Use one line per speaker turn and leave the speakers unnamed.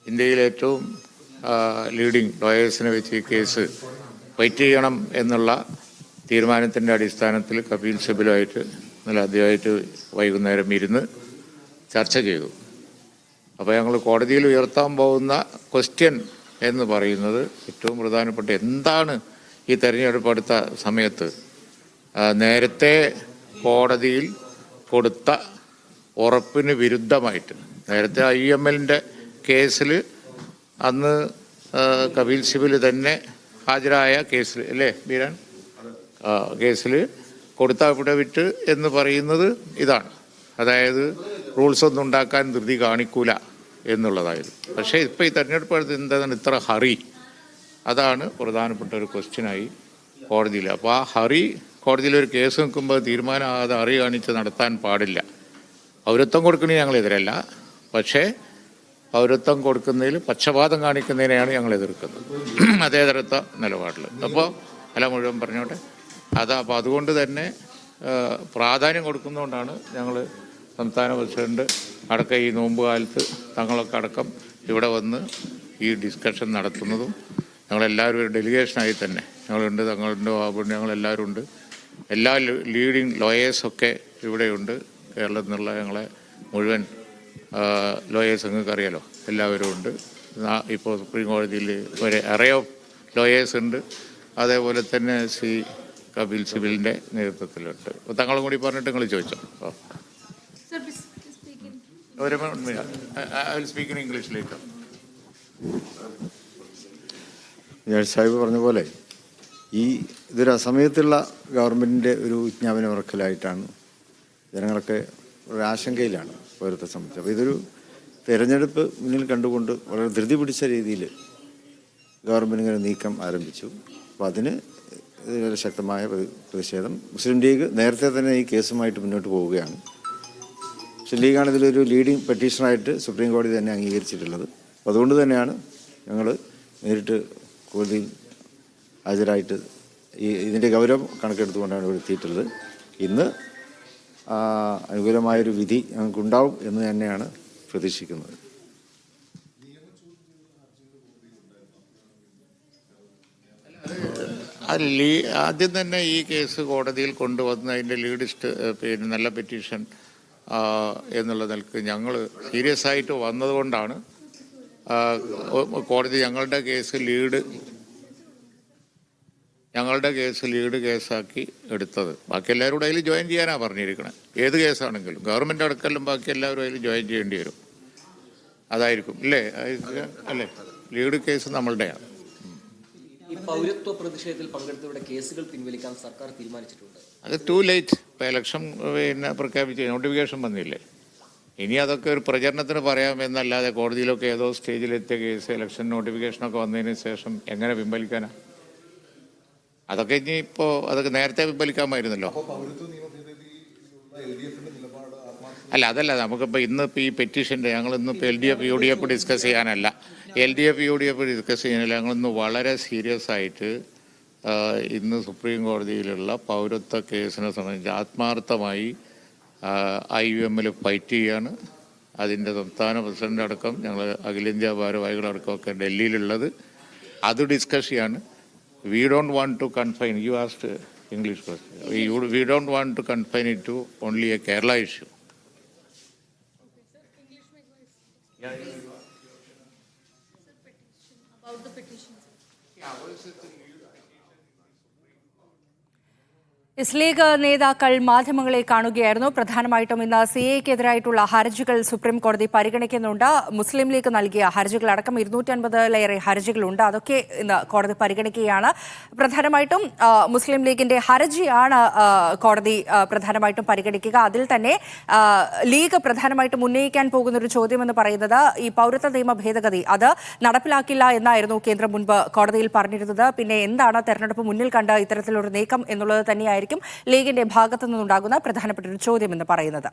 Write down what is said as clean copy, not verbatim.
ഇന്ത്യയിലെ ഏറ്റവും ലീഡിംഗ് ലോയേഴ്സിനെ വെച്ച് ഈ കേസ് ഫൈറ്റ് ചെയ്യണം എന്നുള്ള തീരുമാനത്തിൻ്റെ അടിസ്ഥാനത്തിൽ കപിൽ സിബലുമായിട്ട് ഇന്നലെ ആദ്യമായിട്ട് വൈകുന്നേരം ഇരുന്ന് ചർച്ച ചെയ്തു. അപ്പോൾ ഞങ്ങൾ കോടതിയിൽ ഉയർത്താൻ പോകുന്ന ക്വസ്റ്റ്യൻ എന്ന് പറയുന്നത് ഏറ്റവും പ്രധാനപ്പെട്ട എന്താണ് ഈ തെരഞ്ഞെടുപ്പ് അടുത്ത സമയത്ത് നേരത്തെ കോടതിയിൽ കൊടുത്ത ഉറപ്പിന് വിരുദ്ധമായിട്ട് നേരത്തെ IMLൻ്റെ കേസിൽ അന്ന് കപിൽ സിബൽ തന്നെ ഹാജരായ കേസിൽ അല്ലേ ബീരാൻ കേസിൽ കൊടുത്ത അഫിഡവിറ്റ് എന്ന് പറയുന്നത് ഇതാണ്. അതായത് റൂൾസ് ഒന്നും ഉണ്ടാക്കാൻ ധൃതി കാണിക്കൂല എന്നുള്ളതായിരുന്നു. പക്ഷേ ഇപ്പോൾ ഈ തെരഞ്ഞെടുപ്പ് എന്താണ് ഇത്ര ഹറി? അതാണ് പ്രധാനപ്പെട്ട ഒരു ക്വസ്റ്റ്യനായി കോടതിയിൽ. അപ്പോൾ ആ ഹറി കോടതിയിലൊരു കേസ് നിൽക്കുമ്പോൾ തീരുമാനമാകാതെ ഹറി കാണിച്ച് നടത്താൻ പാടില്ല. പൗരത്വം കൊടുക്കുന്നതിന് ഞങ്ങളെതിരല്ല, പക്ഷേ പൗരത്വം കൊടുക്കുന്നതിൽ പക്ഷപാതം കാണിക്കുന്നതിനെയാണ് ഞങ്ങൾ എതിർക്കുന്നത് അതേതരത്ത നിലപാടിൽ. അപ്പോൾ അല്ല മുഴുവൻ പറഞ്ഞോട്ടെ. അപ്പോൾ അതുകൊണ്ട് തന്നെ പ്രാധാന്യം കൊടുക്കുന്നതുകൊണ്ടാണ് ഞങ്ങൾ സംസ്ഥാന പ്രസിഡന്റ് അടക്കം ഈ നോമ്പ് കാലത്ത് തങ്ങളൊക്കെ അടക്കം ഇവിടെ വന്ന് ഈ ഡിസ്കഷൻ നടത്തുന്നതും. ഞങ്ങളെല്ലാവരും ഒരു ഡെലിഗേഷനായി തന്നെ ഞങ്ങളുണ്ട്, തങ്ങളുണ്ട്, ബാബുണ്ട്, ഞങ്ങളെല്ലാവരും ഉണ്ട്. എല്ലാ ലീഡിങ് ലോയേഴ്സൊക്കെ ഇവിടെയുണ്ട്. കേരളത്തിൽ നിന്നുള്ള ഞങ്ങളെ മുഴുവൻ ലോയേഴ്സ് നിങ്ങൾക്ക് അറിയാലോ, എല്ലാവരും ഉണ്ട്. ഇപ്പോൾ സുപ്രീം കോടതിയിൽ ഒരു അറേ ഓഫ് ലോയേഴ്സ് ഉണ്ട്. അതേപോലെ തന്നെ ശ്രീ കപിൽ സിബലിൻ്റെ നേതൃത്വത്തിലുണ്ട്. തങ്ങളും കൂടി പറഞ്ഞിട്ട് നിങ്ങൾ ചോദിച്ചോ. ഒരു സ്പീക്ക് ഇൻ ഇംഗ്ലീഷിലേക്ക്.
ജഡ്ജ് സാഹിബ് പറഞ്ഞ പോലെ ഇതൊരു അസമയത്തുള്ള ഗവൺമെൻറ്റിൻ്റെ ഒരു വിജ്ഞാപനം ഇറക്കലായിട്ടാണ് ജനങ്ങളൊക്കെ ഒരു ആശങ്കയിലാണ് പൗരത്വത്തെ സംബന്ധിച്ച്. അപ്പോൾ ഇതൊരു തെരഞ്ഞെടുപ്പ് മുന്നിൽ കണ്ടുകൊണ്ട് വളരെ ധൃതി പിടിച്ച രീതിയിൽ ഗവൺമെൻറ് ഇങ്ങനെ നീക്കം ആരംഭിച്ചു. അപ്പോൾ അതിന് വളരെ ശക്തമായ പ്രതിഷേധം. മുസ്ലിം ലീഗ് നേരത്തെ തന്നെ ഈ കേസുമായിട്ട് മുന്നോട്ട് പോവുകയാണ്. മുസ്ലിം ലീഗാണ് ഇതിലൊരു ലീഡിങ് പെറ്റീഷനായിട്ട് സുപ്രീം കോടതി തന്നെ അംഗീകരിച്ചിട്ടുള്ളത്. അപ്പോൾ അതുകൊണ്ട് തന്നെയാണ് ഞങ്ങൾ നേരിട്ട് കോടതിയിൽ ഹാജരായിട്ട് ഇതിൻ്റെ ഗൗരവം കണക്കെടുത്തുകൊണ്ടാണ് ഇവിടെ എത്തിയിട്ടുള്ളത്. ഇന്ന് അനുകൂലമായൊരു വിധി ഞങ്ങൾക്കുണ്ടാവും എന്ന് തന്നെയാണ് പ്രതീക്ഷിക്കുന്നത്.
ആദ്യം തന്നെ ഈ കേസ് കോടതിയിൽ കൊണ്ടുവന്ന് അതിൻ്റെ ലീഡിസ്റ്റ് നല്ല പെറ്റീഷൻ എന്നുള്ള നിലക്ക് ഞങ്ങൾ സീരിയസ് ആയിട്ട് വന്നതുകൊണ്ടാണ് കോടതി ഞങ്ങളുടെ കേസ് ലീഡ് കേസാക്കി എടുത്തത്. ബാക്കി എല്ലാവരും അതിൽ ജോയിൻ ചെയ്യാനാണ് പറഞ്ഞിരിക്കണത്. ഏത് കേസാണെങ്കിലും ഗവൺമെൻറ് അടക്കലും ബാക്കി എല്ലാവരും അതിൽ ജോയിൻ ചെയ്യേണ്ടി വരും. അതായിരിക്കും അല്ലേ ലീഡ് കേസ് നമ്മളുടെയാണ്.
ഈ പൗരത്വ പ്രതിഷേധത്തിൽ പങ്കെടുത്തവരുടെ കേസുകൾ പിൻവലിക്കാൻ സർക്കാർ തീരുമാനിച്ചിട്ടുണ്ട്.
അത് ടു ലേറ്റ്. ഇപ്പോൾ ഇലക്ഷൻ പ്രഖ്യാപിച്ച് നോട്ടിഫിക്കേഷൻ വന്നില്ലേ. ഇനി അതൊക്കെ ഒരു പ്രചരണത്തിന് പറയാമെന്നല്ലാതെ കോടതിയിലൊക്കെ ഏതോ സ്റ്റേജിലെത്തിയ കേസ് ഇലക്ഷൻ നോട്ടിഫിക്കേഷനൊക്കെ വന്നതിന് ശേഷം എങ്ങനെ പിൻവലിക്കാനാണ്? അതൊക്കെ അതൊക്കെ നേരത്തെ പിൻവലിക്കാമായിരുന്നല്ലോ. അതല്ല നമുക്കിപ്പോൾ ഇന്നിപ്പോൾ ഈ പെറ്റീഷൻ്റെ ഞങ്ങളിന്നിപ്പോൾ LDF UDF ഡിസ്കസ് ചെയ്യാനല്ല. LDF UDF ഡിസ്കസ് ചെയ്യാനല്ല. ഞങ്ങളിന്ന് വളരെ സീരിയസ് ആയിട്ട് ഇന്ന് സുപ്രീം കോടതിയിലുള്ള പൗരത്വ കേസിനെ സംബന്ധിച്ച് ആത്മാർത്ഥമായി IUMൽ ഫൈറ്റ് ചെയ്യാണ്. അതിൻ്റെ സംസ്ഥാന പ്രസിഡന്റ് അടക്കം ഞങ്ങൾ അഖിലേന്ത്യാ ഭാരവാഹികളടക്കമൊക്കെ ഡൽഹിയിലുള്ളത്. അത് ഡിസ്കസ് ചെയ്യാണ്. We don't want to confine, you asked English question, we don't want to confine it to only a Kerala issue.
Sir, petition, about the petition, sir.
Yeah, what is it?
League നേതാക്കൾ മാധ്യമങ്ങളെ കാണുകയായിരുന്നു. പ്രധാനമായിട്ടും ഇന്ന് CAക്കെതിരായിട്ടുള്ള ഹർജികൾ supreme കോടതി പരിഗണിക്കുന്നുണ്ട്. മുസ്ലിം league നൽകിയ ഹർജികളടക്കം 250-ലേറെ ഹർജികളുണ്ട്. അതൊക്കെ ഇന്ന് കോടതി പരിഗണിക്കുകയാണ്. പ്രധാനമായിട്ടും മുസ്ലിം ലീഗിന്റെ ഹർജിയാണ് കോടതി പ്രധാനമായിട്ടും പരിഗണിക്കുക. അതിൽ തന്നെ ലീഗ് പ്രധാനമായിട്ടും ഉന്നയിക്കാൻ പോകുന്നൊരു ചോദ്യമെന്ന് പറയുന്നത് ഈ പൗരത്വ നിയമ ഭേദഗതി അത് നടപ്പിലാക്കില്ല എന്നായിരുന്നു കേന്ദ്രം മുൻപ് കോടതിയിൽ പറഞ്ഞിരുന്നത്. പിന്നെ എന്താണ് തെരഞ്ഞെടുപ്പ് മുന്നിൽ കണ്ട് ഇത്തരത്തിലൊരു നീക്കം എന്നുള്ളത് തന്നെയായിരിക്കും ലീഗിന്റെ ഭാഗത്തു നിന്നുണ്ടാകുന്ന പ്രധാനപ്പെട്ട ഒരു ചോദ്യം എന്ന് പറയുന്നത്.